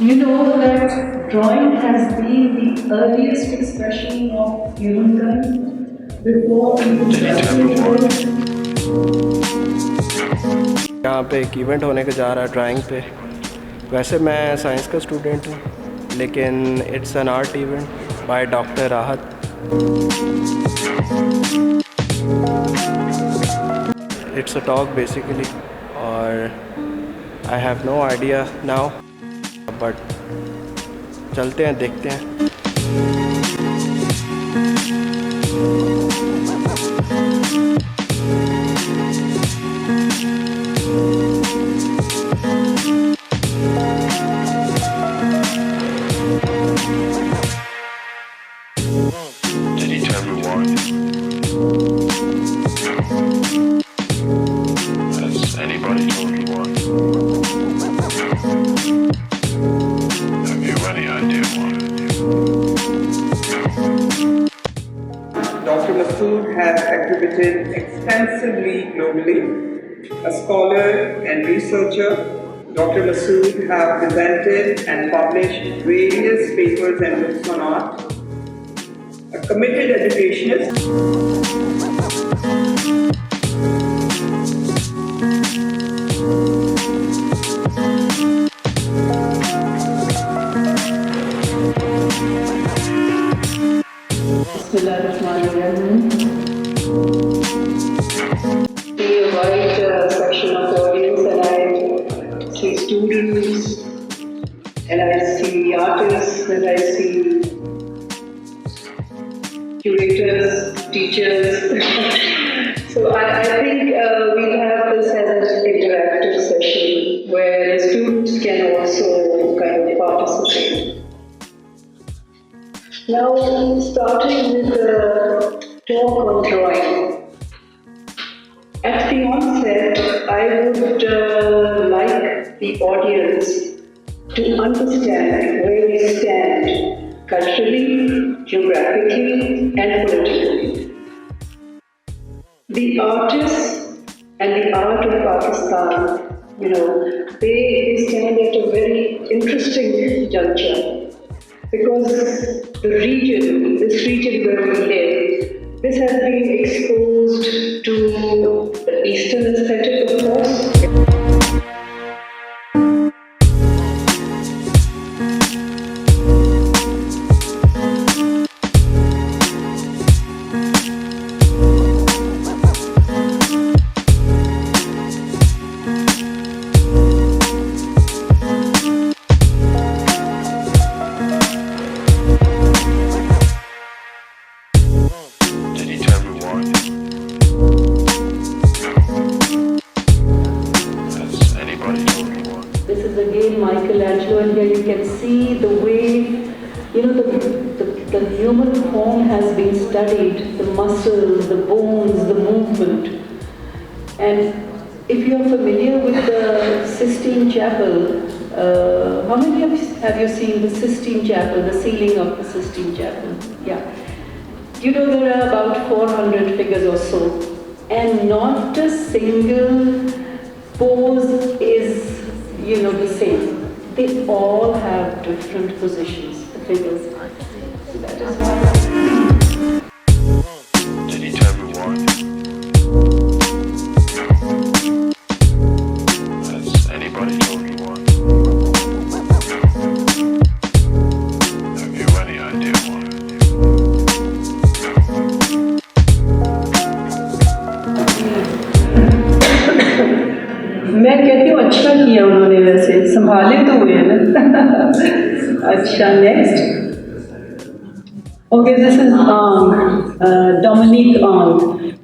You know that drawing has been the earliest expression of humankind before even writing. यहाँ पे एक event होने को जा रहा है ड्राइंग पे। वैसे मैं साइंस का स्टूडेंट हूँ, लेकिन it's an art event by doctor Rahat. It's a talk basically, और I have no idea now, but चलते हैं, देखते हैं। Did he tell you why? Has anybody told you why? Have you any idea why? Dr. Masood has exhibited extensively globally. A scholar and researcher, Dr. Masood has presented and published various papers and books on art. A committed educationist. Bismillahirrahmanirrahim. See a wide section of the audience, and I see students, and I see artists, and I see curators, teachers. So I think we'll have this as an interactive session where the students can also kind of participate. Now, starting with the talk on drawing. At the onset, I would like the audience to understand where we stand culturally, geographically, and politically. The artists and the art of Pakistan, they stand at a very interesting juncture. Because this region where we live, this has been exposed to the Eastern aesthetic, of course. And here you can see the way, the human form has been studied, the muscles, the bones, the movement. And if you are familiar with the Sistine Chapel, how many of you have you seen the Sistine Chapel, the ceiling of the Sistine Chapel? Yeah. There are about 400 figures or so, and not a single pose is, the same. They all have different positions, the figures. So that is why. Did he tell you why? Has anybody told you why? Have you any idea why? मैं कहती हूँ अच्छा किया उन्होंने, वैसे संभाले तो हुए हैं ना। अच्छा, next. Okay, this is Dominique Ang.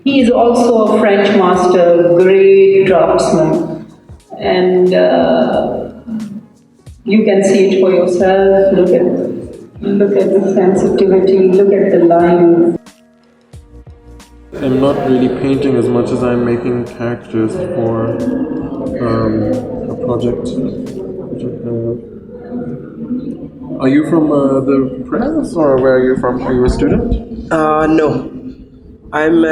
He is also a French master, great draftsman, and you can see it for yourself. Look at the sensitivity. Look at the lines. I'm not really painting as much as I'm making characters for a project. Are you from the press, or where are you from? Are you a student? No, I'm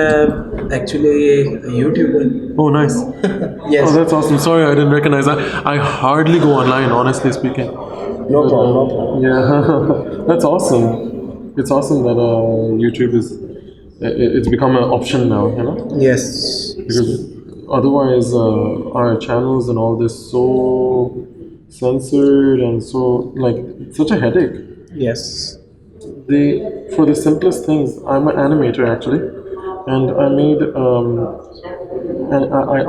actually a YouTuber. Oh, nice. Yes. Oh, that's awesome. Sorry, I didn't recognize that. I hardly go online, honestly speaking. No But, problem, no problem. yeah, that's awesome. It's awesome that YouTube is it's become an option now, you know, Yes. because otherwise our channels and all this so censored and so like such a headache. Yes. For the simplest things, I'm an animator actually, and I made and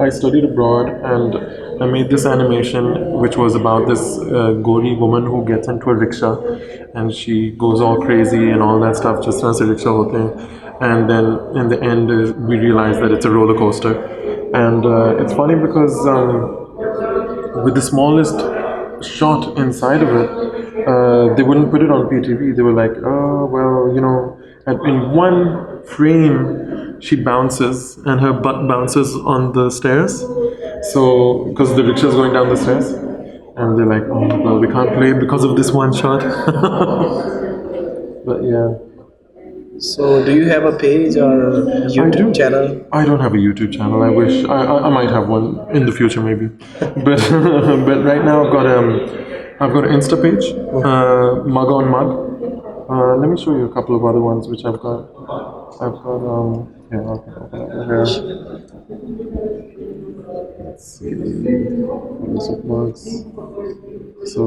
I studied abroad, and I made this animation which was about this Gori woman who gets into a rickshaw and she goes all crazy and all that stuff, just runs the rickshaw whole thing, and then in the end we realize that it's a roller coaster, and it's funny because with the smallest shot inside of it, they wouldn't put it on PTV. They were like, oh, well, you know, and in one frame, she bounces and her butt bounces on the stairs. So, because the rickshaw is going down the stairs. And they're like, oh, well, we can't play it because of this one shot. But yeah. So, do you have a page or YouTube channel? I don't have a YouTube channel. I wish I might have one in the future, maybe. But but right now I've got an Insta page, Mug on Mug. Let me show you a couple of other ones which I've got. I've got yeah, I'll open it here. Let's see. This was. So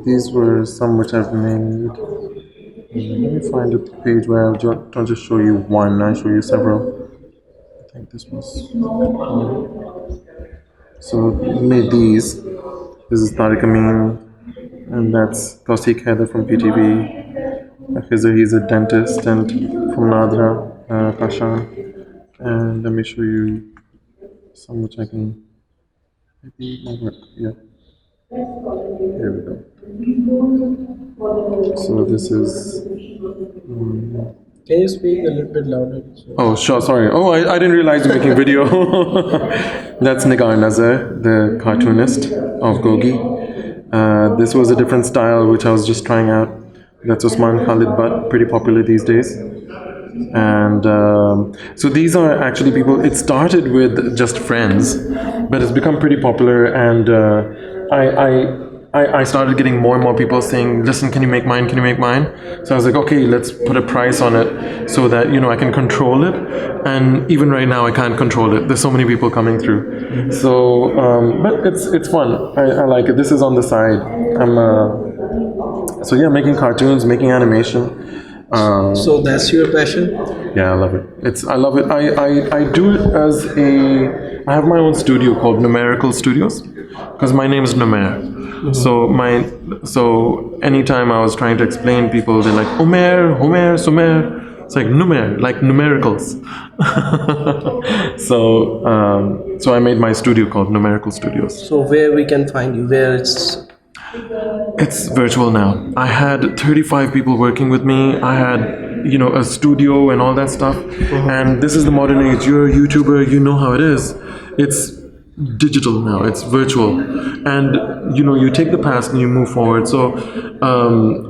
these were some which I've made. Let me find a page where I don't just show you one, I show you several. I think this was. So made these. This is Tariq Amin, and that's Tawseek Haider from PTV. Faisal, he's a dentist, and from Nadra, Kashan. And let me show you some which I can. Maybe it might work. Yeah. Here we go. So this is. Can you speak a little bit louder? Oh, sure, sorry. Oh, I didn't realize you're making video. That's Nigar Nazar, the cartoonist of Gogi. This was a different style which I was just trying out. That's Usman Khalid Butt, pretty popular these days. And so these are actually people, it started with just friends, but it's become pretty popular, and I started getting more and more people saying, listen, can you make mine, can you make mine? So I was like, okay, let's put a price on it so that, you know, I can control it. And even right now I can't control it. There's so many people coming through. So, but it's fun. I like it. This is on the side. So yeah, making cartoons, making animation. So that's your passion? Yeah, I love it. I love it. I do it as I have my own studio called Numerical Studios, because my name is Numer. Mm-hmm. So anytime I was trying to explain, people they're like Homer, Sumer. It's like Numer, like numericals. So I made my studio called Numerical Studios. So where we can find you? Where It's virtual now. I had 35 people working with me. I had, you know, a studio and all that stuff. And this is the modern age. You're a YouTuber, you know how it is. It's digital now, it's virtual. And, you know, you take the past and you move forward. So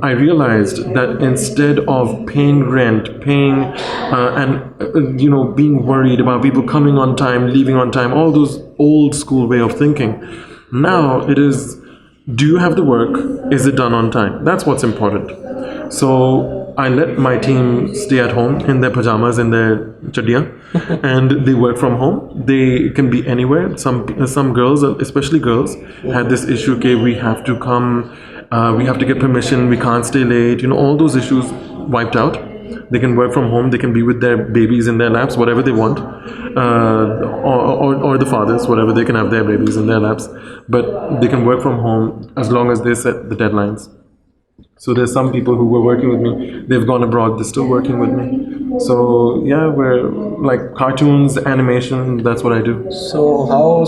I realized that instead of paying rent, and, you know, being worried about people coming on time, leaving on time, all those old school way of thinking, now it is, do you have the work? Is it done on time? That's what's important. So I let my team stay at home in their pajamas, in their chadiya, and they work from home. They can be anywhere. Some girls, especially girls, had this issue, okay, we have to come, we have to get permission, we can't stay late, you know, all those issues wiped out. They can work from home, they can be with their babies in their laps, whatever they want, or the fathers, whatever, they can have their babies in their laps, but they can work from home as long as they set the deadlines. So there's some people who were working with me, they've gone abroad, they're still working with me. So yeah, we're like cartoons, animation, that's what I do. So how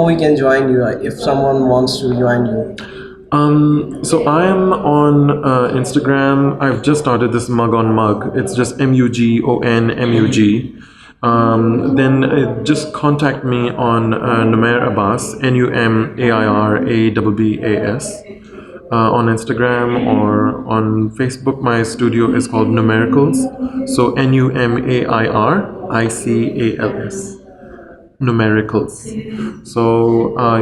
we can join you if someone wants to join you? So I am on Instagram. I've just started this Mug on Mug. It's just MUGONMUG. Then just contact me on Numair Abbas, NUMAIRABBAS, on Instagram, or on Facebook. My studio is called Numericals. So NUMAIRICALS. numericals. So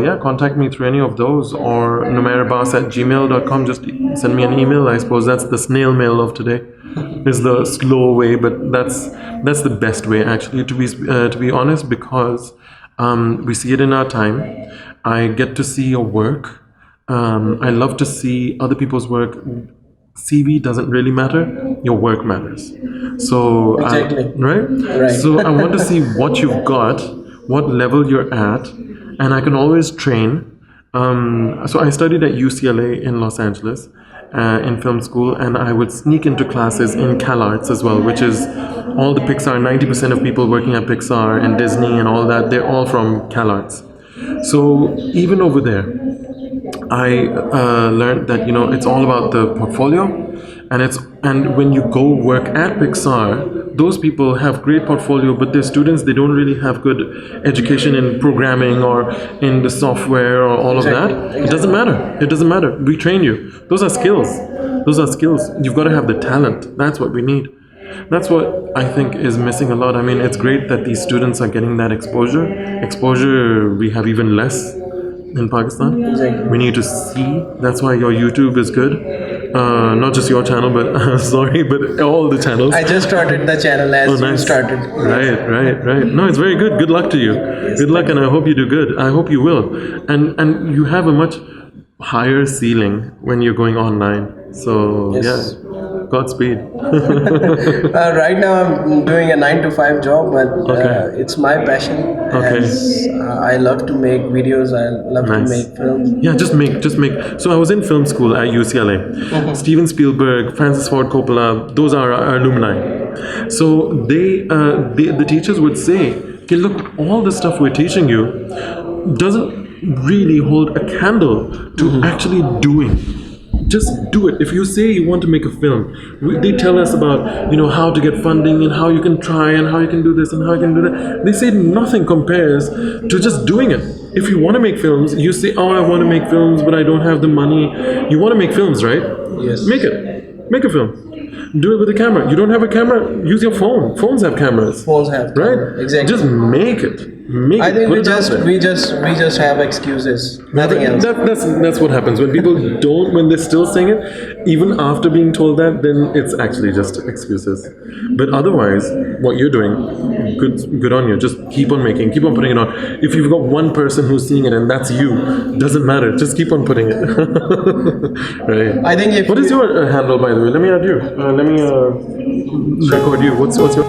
yeah, contact me through any of those, or numeribas@gmail.com. Just send me an email. I suppose that's the snail mail of today. Is the slow way, but that's the best way actually, to be honest, because we see it in our time. I get to see your work. I love to see other people's work. CV doesn't really matter. Your work matters. So Exactly. right? Right. So I want to see what you've got, what level you're at, and I can always train. So I studied at UCLA in Los Angeles in film school, and I would sneak into classes in CalArts as well, which is all the Pixar. 90% of people working at Pixar and Disney and all that, they're all from CalArts. So even over there, I learned that it's all about the portfolio, and when you go work at Pixar, those people have great portfolio, but their students, they don't really have good education in programming or in the software or all of that. It doesn't matter. It doesn't matter. We train you. Those are skills. Those are skills. You've got to have the talent. That's what we need. That's what I think is missing a lot. I mean, it's great that these students are getting that exposure. Exposure we have even less in Pakistan. Exactly. We need to see. That's why your YouTube is good. Not just your channel, but sorry, but all the channels. I just started the channel as you Nice. started. Right. No, it's very good. Good luck to you. Good luck, and I hope you do good. I hope you will. And you have a much higher ceiling when you're going online. So Yes. yeah, Godspeed. Right now I'm doing a 9 to 5 job, but Okay. it's my passion. Okay. As, I love to make videos. I love to Nice. make films. Yeah, just make. So I was in film school at UCLA. Steven Spielberg, Francis Ford Coppola, those are our alumni. So the teachers would say, okay, look, all the stuff we're teaching you doesn't really hold a candle to actually doing. Just do it. If you say you want to make a film, they tell us about how to get funding and how you can try and how you can do this and how you can do that. They say nothing compares to just doing it. If you want to make films, you say, oh, I want to make films, but I don't have the money. You want to make films, right? Yes. Make it. Make a film. Do it with a camera. You don't have a camera, use your phone. Phones have cameras. Phones have Right? camera. Exactly. Just make it. Make I it. think Put we it out just there. we just have excuses. Nothing else. That's what happens when people don't, when they're still saying it, even after being told that, then it's actually just excuses. But otherwise, what you're doing, good on you. Just keep on making, keep on putting it on. If you've got one person who's seeing it and that's you, doesn't matter. Just keep on putting it. Right. I think if What is your handle, by the way? Let me add you. Let me record you. What's your?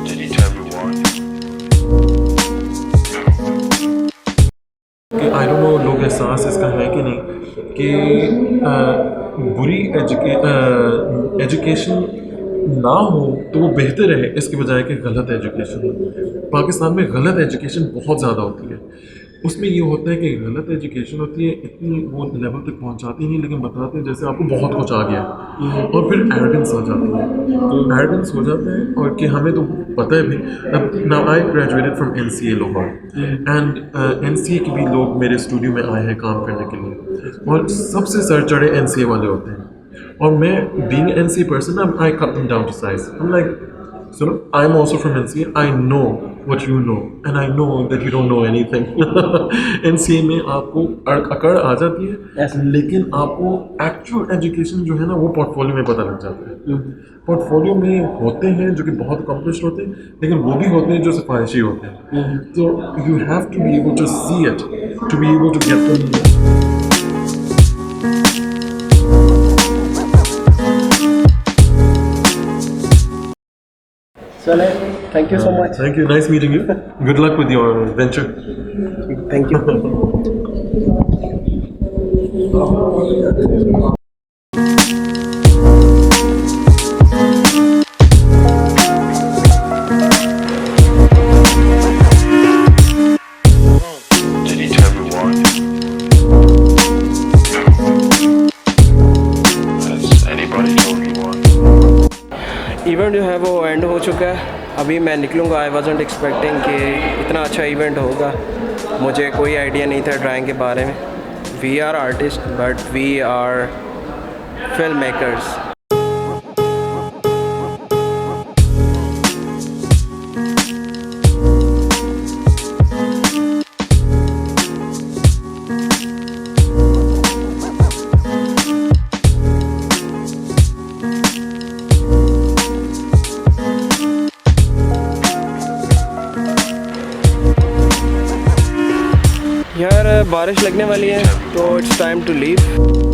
Did he tell you why? कि I don't know लोग एहसास इसका है कि नहीं कि बुरी education ना हो तो वो बेहतर है इसके बजाय कि गलत एजुकेशन हो। पाकिस्तान में गलत एजुकेशन बहुत ज़्यादा होती है। उसमें ये होता है कि गलत एजुकेशन होती है, इतनी वो लेवल तक पहुंचाती नहीं, लेकिन बताते हैं जैसे आपको बहुत कुछ आ गया, और फिर एरोगेंस हो जाती है। एरोगेंस हो जाता है, और कि हमें तो पता है भी। Now I graduated from NCA Lahore, and NCA के भी लोग मेरे स्टूडियो में आए हैं काम करने के लिए, और सबसे सर चढ़े NCA वाले होते हैं। और मैं being an NCA person, I cut them down to size. I'm like, so I'm also from NCA. I know what you know, and I know that you don't know anything. NCA में आपको अकड़ आ जाती है, Yes. लेकिन आपको actual education जो है ना वो पोर्टफोलियो में पता लग जाता है। पोर्टफोलियो में होते हैं जो कि बहुत अकम्पलिश्ड होते हैं, लेकिन वो भी होते हैं जो सिफारिशी होते हैं। तो you have to be able to see it, to be able to get them. So, thank you so much. Thank you. Nice meeting you. Good luck with your venture. Thank you. Did he tell you why? चुका है, अभी मैं निकलूँगा। आई वॉज़न्ट expecting कि इतना अच्छा event होगा, मुझे कोई आइडिया नहीं था ड्राइंग के बारे में। We are artist but we are film makers. यार बारिश लगने वाली है तो इट्स टाइम टू लीव।